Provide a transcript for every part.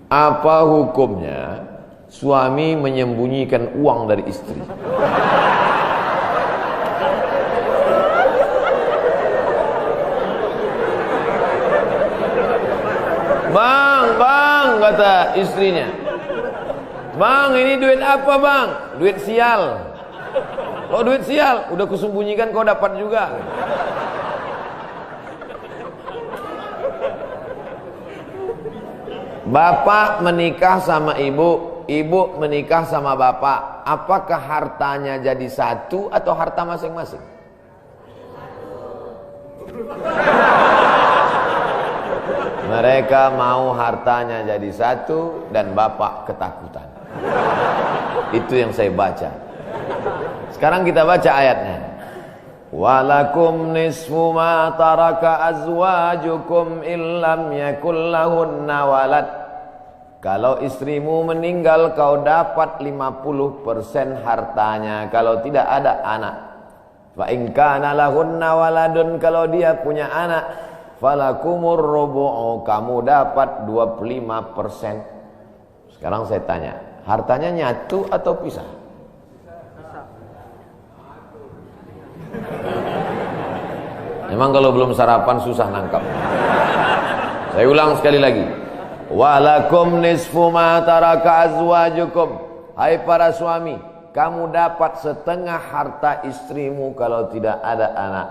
Apa hukumnya suami menyembunyikan uang dari istri? Bang, kata istrinya. Bang, ini duit apa bang? Duit sial. Oh duit sial, udah kusembunyikan kau dapat juga. Bapak menikah sama ibu, ibu menikah sama bapak. Apakah hartanya jadi satu atau harta masing-masing? Mereka mau hartanya jadi satu dan bapak ketakutan. Itu yang saya baca. Sekarang kita baca ayatnya. Walakum nisfu ma taraka azwajukum illam yakul lahunna walad. Kalau istrimu meninggal kau dapat 50% hartanya kalau tidak ada anak. Fa in kana lahunna waladun, kalau dia punya anak, falakumur rubu'u, kamu dapat 25%. Sekarang saya tanya, hartanya nyatu atau pisah? Memang kalau belum sarapan susah nangkap. Saya ulang sekali lagi. Walakum nisfu ma taraka azwajukum. Hai para suami, kamu dapat setengah harta istrimu kalau tidak ada anak.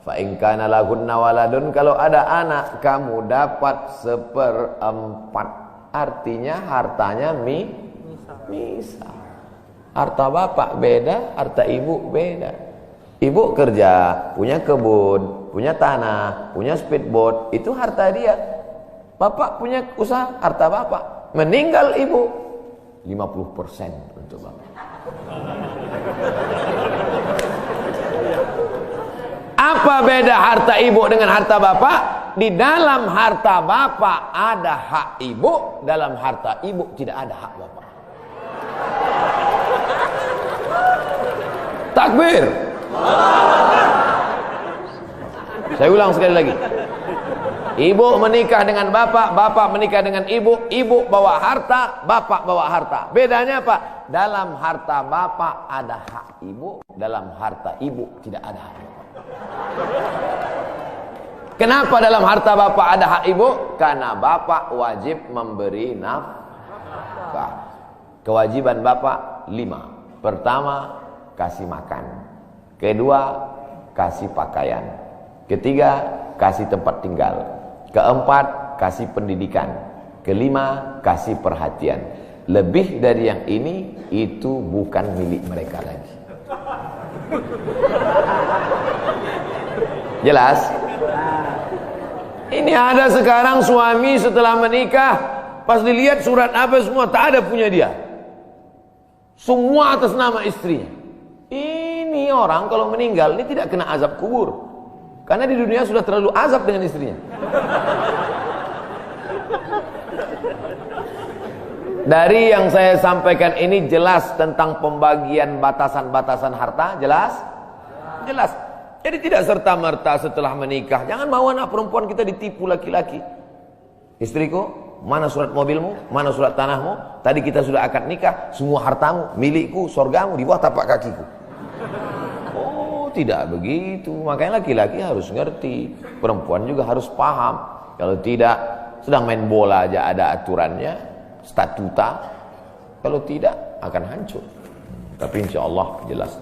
Fa in kana lahunna waladun, kalau ada anak kamu dapat 1/4. Artinya hartanya misah. Harta bapak beda, harta ibu beda. Ibu kerja, punya kebun, punya tanah, punya speedboat, itu harta dia. Bapak punya usaha, harta bapak. Meninggal ibu, 50% untuk bapak. Apa beda harta ibu dengan harta bapak? Di dalam harta bapak ada hak ibu, dalam harta ibu tidak ada hak bapak. Takbir. Saya ulang sekali lagi. Ibu menikah dengan bapak, bapak menikah dengan ibu, ibu bawa harta, bapak bawa harta. Bedanya apa? Dalam harta bapak ada hak ibu, dalam harta ibu tidak ada hak bapak. Kenapa dalam harta bapak ada hak ibu? Karena bapak wajib memberi nafkah. Kewajiban bapak 5. Pertama, kasih makan. Kedua, kasih pakaian. Ketiga, kasih tempat tinggal. Keempat, kasih pendidikan. Kelima, kasih perhatian. Lebih dari yang ini, itu bukan milik mereka lagi. Jelas? Ini ada sekarang suami setelah menikah, pas dilihat surat apa semua, tak ada punya dia. Semua atas nama istrinya. Ini orang kalau meninggal ini tidak kena azab kubur, karena di dunia sudah terlalu azab dengan istrinya. Dari yang saya sampaikan ini jelas tentang pembagian batasan-batasan harta, jelas? Jelas. Jadi tidak serta-merta setelah menikah, jangan mau anak perempuan kita ditipu laki-laki. Istriku, mana surat mobilmu, mana surat tanahmu, tadi kita sudah akad nikah, semua hartamu, milikku, surgamu di bawah tapak kakiku. Oh, tidak begitu. Makanya laki-laki harus ngerti, perempuan juga harus paham. Kalau tidak, sedang main bola aja ada aturannya, statuta. Kalau tidak, akan hancur. Tapi insya Allah jelas.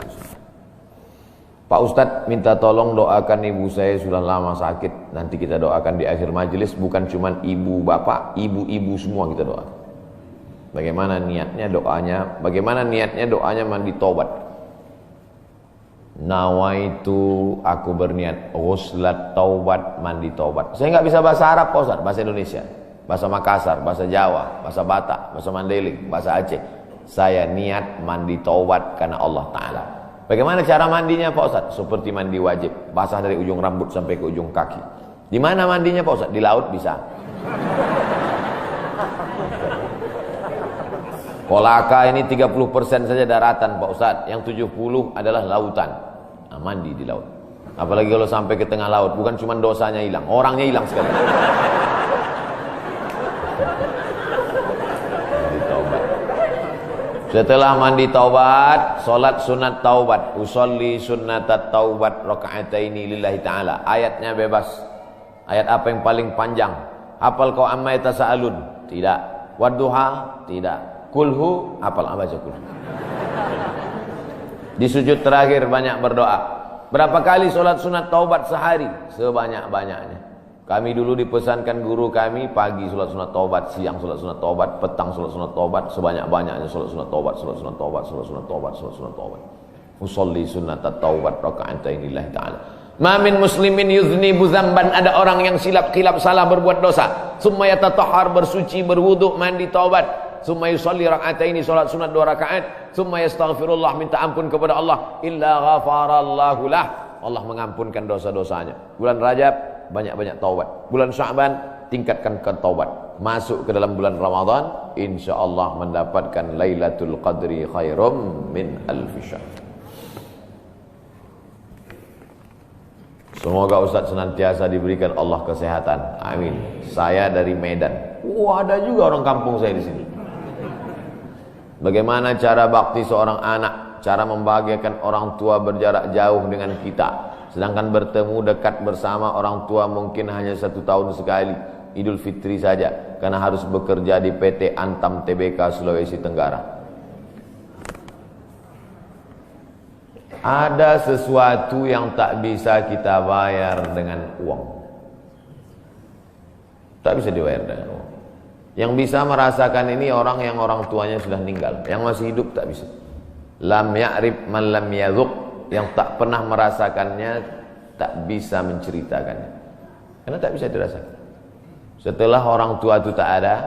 Pak Ustadz minta tolong doakan ibu saya, sudah lama sakit. Nanti kita doakan di akhir majelis. Bukan cuma ibu bapak, ibu-ibu semua kita doakan. Bagaimana niatnya doanya? Bagaimana niatnya doanya mandi taubat? Nawaitu, aku berniat ghuslat taubat, mandi taubat. Saya nggak bisa bahasa Arab Pak Ustadz, bahasa Indonesia, bahasa Makassar, bahasa Jawa, bahasa Batak, bahasa Mandailing, bahasa Aceh. Saya niat mandi taubat karena Allah Ta'ala. Bagaimana cara mandinya Pak Ustadz? Seperti mandi wajib, basah dari ujung rambut sampai ke ujung kaki. Di mana mandinya Pak Ustadz? Di laut bisa. Kolaka ini 30% saja daratan Pak Ustadz, yang 70 adalah lautan. Nah, mandi di laut. Apalagi kalau sampai ke tengah laut, bukan cuma dosanya hilang, orangnya hilang sekali. Setelah mandi taubat, solat sunat taubat. Usolli sunnatat taubat raka'ataini lillahi ta'ala. Ayatnya bebas. Ayat apa yang paling panjang? Hafal kau amma yatasaalun? Tidak. Wadduha? Tidak. Kulhu? Hafal baca kulhu. Di sujud terakhir banyak berdoa. Berapa kali solat sunat taubat sehari? Sebanyak-banyaknya. Kami dulu dipesankan guru kami, pagi solat sunat taubat, siang solat sunat taubat, petang solat sunat taubat, sebanyak-banyaknya solat sunat taubat, solat sunat taubat, solat sunat taubat, solat sunat taubat. Usolli sunnatat taubat raka'ataini lillahi ta'ala. Ma min muslimin yuznibu dzamban, ada orang yang silap salah berbuat dosa. Summa yatatahhar, bersuci, berwudu, mandi taubat. Summa yusolli raka'ataini, solat sunat 2 rakaat. Summa yastaghfirullah, minta ampun kepada Allah. Illa ghafarallahu lah, Allah mengampunkan dosa-dosanya. Bulan Rajab banyak-banyak taubat. Bulan Sya'ban tingkatkan ke taubat. Masuk ke dalam bulan Ramadan, insyaallah mendapatkan Lailatul Qadri khairum min alfi syahr. Semoga Ustaz senantiasa diberikan Allah kesehatan. Amin. Saya dari Medan. Ada juga orang kampung saya di sini. Bagaimana cara bakti seorang anak? Cara membahagiakan orang tua berjarak jauh dengan kita. Sedangkan bertemu dekat bersama orang tua mungkin hanya 1 tahun sekali, Idul Fitri saja, karena harus bekerja di PT Antam Tbk Sulawesi Tenggara. Ada sesuatu yang tak bisa kita bayar dengan uang. Tak bisa dibayar dengan uang. Yang bisa merasakan ini orang yang orang tuanya sudah meninggal. Yang masih hidup tak bisa. Lam ya'rif man lam yadhuq, yang tak pernah merasakannya tak bisa menceritakannya, karena tak bisa dirasakan. Setelah orang tua itu tak ada,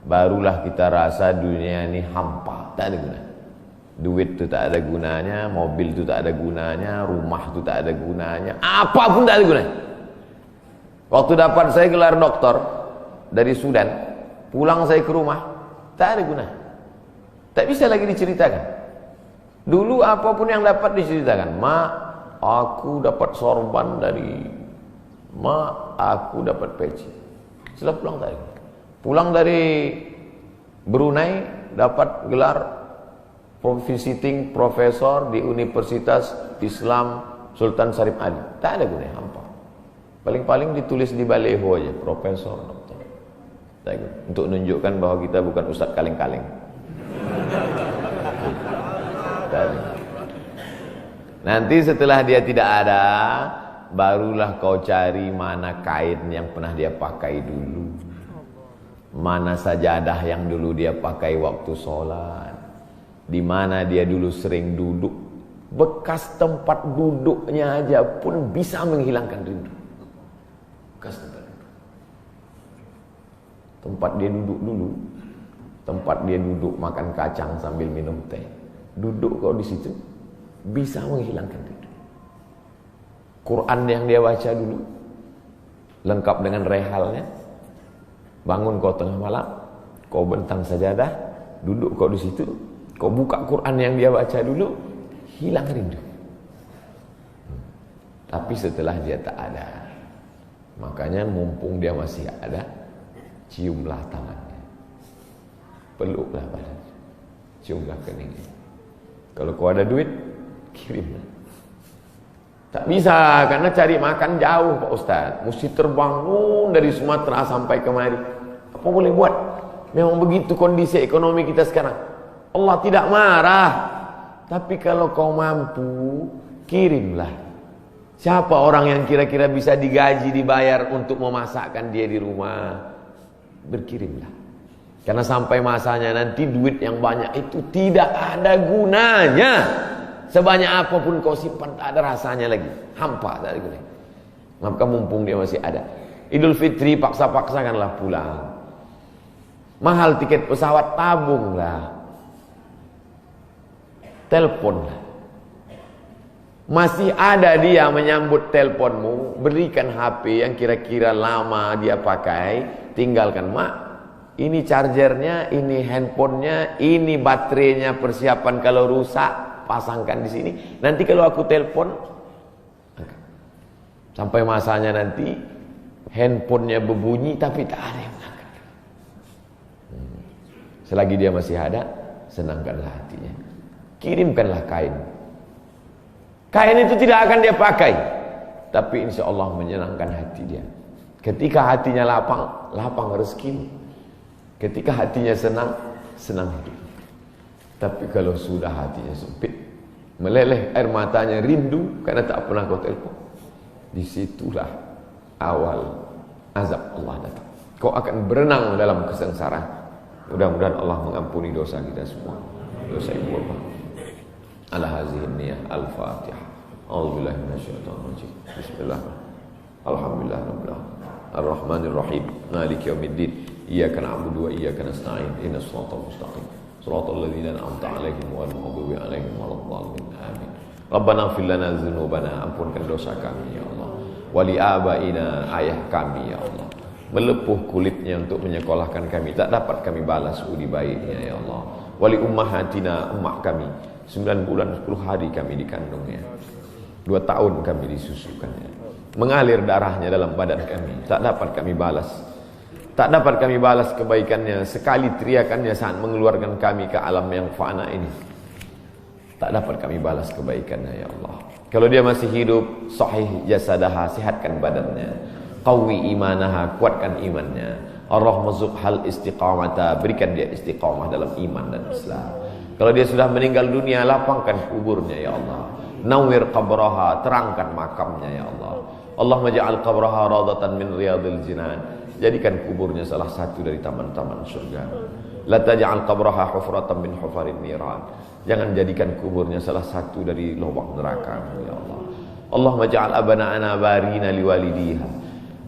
barulah kita rasa dunia ini hampa, tak ada guna. Duit itu tak ada gunanya, mobil itu tak ada gunanya, rumah itu tak ada gunanya, apapun tak ada gunanya. Waktu dapat saya gelar doktor dari Sudan, pulang saya ke rumah, tak ada gunanya, tak bisa lagi diceritakan. Dulu apapun yang dapat diceritakan, mak, aku dapat sorban dari mak, aku dapat peci. Setelah pulang tadi, pulang dari Brunei dapat gelar visiting profesor di Universitas Islam Sultan Syarif Ali. Tak ada gunanya, hampa. Paling-paling ditulis di baleho aja, profesor, doktor. Untuk menunjukkan bahwa kita bukan ustadz kaleng-kaleng. Nanti setelah dia tidak ada, barulah kau cari mana kain yang pernah dia pakai dulu, mana sajadah yang dulu dia pakai waktu sholat, di mana dia dulu sering duduk. Bekas tempat duduknya aja pun bisa menghilangkan rindu. Bekas tempat dia duduk dulu, tempat dia duduk makan kacang sambil minum teh. Duduk kau di situ bisa menghilangkan rindu. Quran yang dia baca dulu lengkap dengan rehalnya. Bangun kau tengah malam, kau bentang sajadah, duduk kau di situ, kau buka Quran yang dia baca dulu, hilang rindu. Tapi setelah dia tak ada, makanya mumpung dia masih ada, ciumlah tangannya, peluklah badannya, ciumlah keningnya. Kalau kau ada duit, kirimlah. Tak bisa, karena cari makan jauh Pak Ustaz. Mesti terbang dari Sumatera sampai kemari. Apa boleh buat? Memang begitu kondisi ekonomi kita sekarang. Allah tidak marah. Tapi kalau kau mampu, kirimlah. Siapa orang yang kira-kira bisa digaji, dibayar untuk memasakkan dia di rumah? Berkirimlah. Karena sampai masanya nanti duit yang banyak itu tidak ada gunanya. Sebanyak apapun kau simpan tak ada rasanya lagi. Hampa tak ada gunanya. Maka mumpung dia masih ada. Idul Fitri paksa-paksakanlah pulang. Mahal tiket pesawat, tabunglah. Teleponlah. Masih ada dia menyambut teleponmu, berikan HP yang kira-kira lama dia pakai, tinggalkan, mak, ini chargernya, ini handphonenya, ini baterainya, persiapan kalau rusak, pasangkan di sini. Nanti kalau aku telepon, sampai masanya nanti handphonenya berbunyi tapi tak ada yang mengangkat. Selagi dia masih ada, senangkanlah hatinya. Kirimkanlah kain. Kain itu tidak akan dia pakai, tapi insya Allah menyenangkan hati dia. Ketika hatinya lapang, lapang rezeki. Ketika hatinya senang, senang hidup. Tapi kalau sudah hatinya sempit, meleleh air matanya rindu karena tak pernah kau telepon, disitulah awal azab Allah datang. Kau akan berenang dalam kesengsaraan. Mudah-mudahan Allah mengampuni dosa kita semua, dosa ibu bapa. Ala hazihi niyah al-Fatihah. A'udzubillahi minasyaitonir rajim. Bismillah. Alhamdulillah rabbil alamin. Ar-Rahmanir Rahim. Maliki yaumiddin. Iyyaka na'budu wa iyyaka nasta'in. Ihdinas siratal mustaqim. Shiratal ladzina an'amta 'alaihim ghairil maghdubi 'alaihim waladdallin. Amin. Rabbana ighfir lana dzunubana, ampunkan dosa kami ya Allah. Wali abaina, ayah kami ya Allah. Melepuh kulitnya untuk menyekolahkan kami, tak dapat kami balas budi baiknya ya Allah. Wali ummahatina, ummah kami, 9 bulan 10 hari kami dikandungnya, 2 tahun kami disusukannya, mengalir darahnya dalam badan kami, tak dapat kami balas. Tak dapat kami balas kebaikannya, sekali teriakannya saat mengeluarkan kami ke alam yang fana ini. Tak dapat kami balas kebaikannya ya Allah. Kalau dia masih hidup, sahih jasadaha, sihatkan badannya. Qawi imanaha, kuatkan imannya. Ar-rahmazuk hal istiqamata, berikan dia istiqamah dalam iman dan Islam. Kalau dia sudah meninggal dunia, lapangkan kuburnya ya Allah. Nawwir qabraha, terangkan makamnya ya Allah. Allahumma ja'al qabraha radatan min riyadil jinan. Jadikan kuburnya salah satu dari taman-taman surga. La taj'al qabraha hufratan min hufarin niran. Jangan jadikan kuburnya salah satu dari lubang neraka ya Allah. Allahumma ja'al abana'ana barina liwalidiha.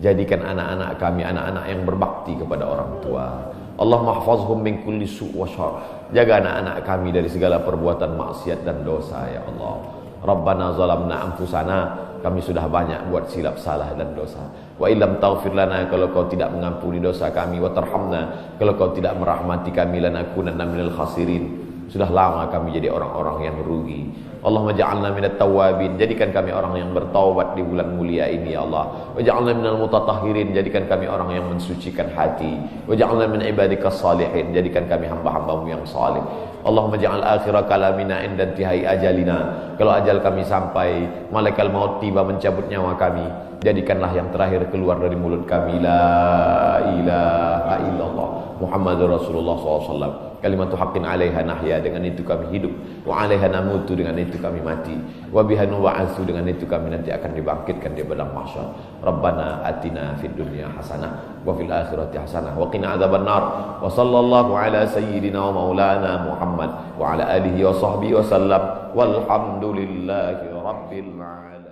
Jadikan anak-anak kami anak-anak yang berbakti kepada orang tua. Allahumma hafazhum min kulli su' wa syarr. Jaga anak-anak kami dari segala perbuatan maksiat dan dosa ya Allah. Rabbana zalamna anfusana, kami sudah banyak buat silap salah dan dosa. Wa illam taghfir lana, kalau kau tidak mengampuni dosa kami, wa tarhamna, kalau kau tidak merahmati kami, lanakunanna minal khasirin. Sudah lama kami jadi orang-orang yang rugi. Allahumma ja'alna minat tawabin, jadikan kami orang yang bertaubat di bulan mulia ini ya Allah. Wa ja'alna minal mutatahhirin, jadikan kami orang yang mensucikan hati. Wa ja'alna min ibadikas salihin, jadikan kami hamba-hambamu yang salih. Allahumma ja'al akhira kalamina inda intihai ajalina, kalau ajal kami sampai, malaikat maut tiba mencabut nyawa kami, jadikanlah yang terakhir keluar dari mulut kami la ilaha illallah Muhammadur Rasulullah SAW. Kalimatu haqqin 'alaiha nahya, dengan itu kami hidup, wa 'alaiha namutu, dengan itu kami mati, wa biha nub'atsu, dengan itu kami nanti akan dibangkitkan di padang mahsyar. Rabbana atina fid dunya hasanah wa fil akhirati hasanah wa qina adzabannar. Wa sallallahu ala sayyidina wa maulana Muhammad wa ala alihi wa sahbihi wa sallam. Walhamdulillahi rabbil alamin.